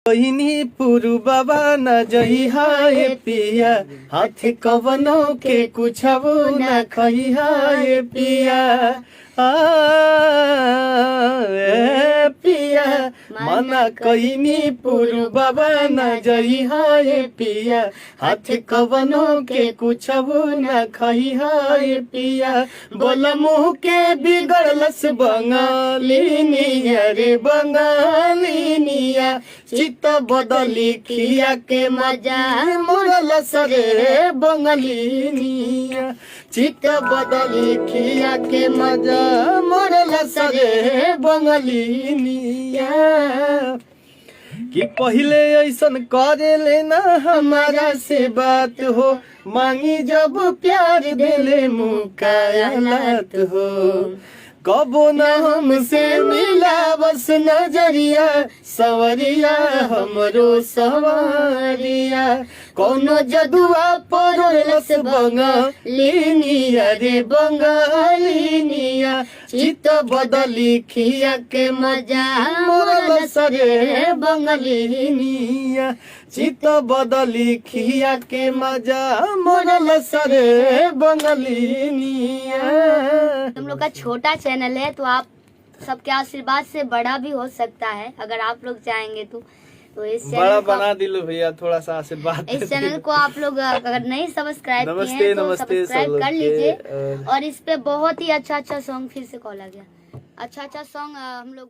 पहिनी पुरु बाबा न जई हाय पिया, हाथ कवनो के कुछ न खई हाय पिया। पिया मना कईनी पुरु बाबा न जई हाय पिया, हाथ कवनो के कुछ न खई हाय पिया। बोल मुँह के बिगड़लस बंगालिनिया रे बंगालिनिया, चित बदली खिया के मजा मोरलस रे बंगालिनिया, चित बदली खिया के मजा मोरलस रे बंगालिनिया। कि पहले ऐसन करे लेना हमारा से बात हो, मांगी जब प्यार दिले मुकायालात हो। कबो न हमसे मिला बस नजरिया, सवरिया हमरो सवारिया। कोनो जदुआ परोलस बंगालिनिया रे बंगालिनिया, चित बदली खिया के मजा मोरलस रे बंगालिनिया, चित बदली खिया के मजा मोरलस रे बंगालिनिया। हम लोग का छोटा चैनल है तो आप सबके आशीर्वाद से बड़ा भी हो सकता है, अगर आप लोग चाहेंगे तो इस बड़ा बना दिलो भैया, थोड़ा सा आशीर्वाद। इस चैनल को आप लोग अगर नहीं सब्सक्राइब किए हैं तो सब्सक्राइब कर लीजिए। और इस पे बहुत ही अच्छा सॉन्ग, फिर से कॉल आ गया, अच्छा सॉन्ग हम लोग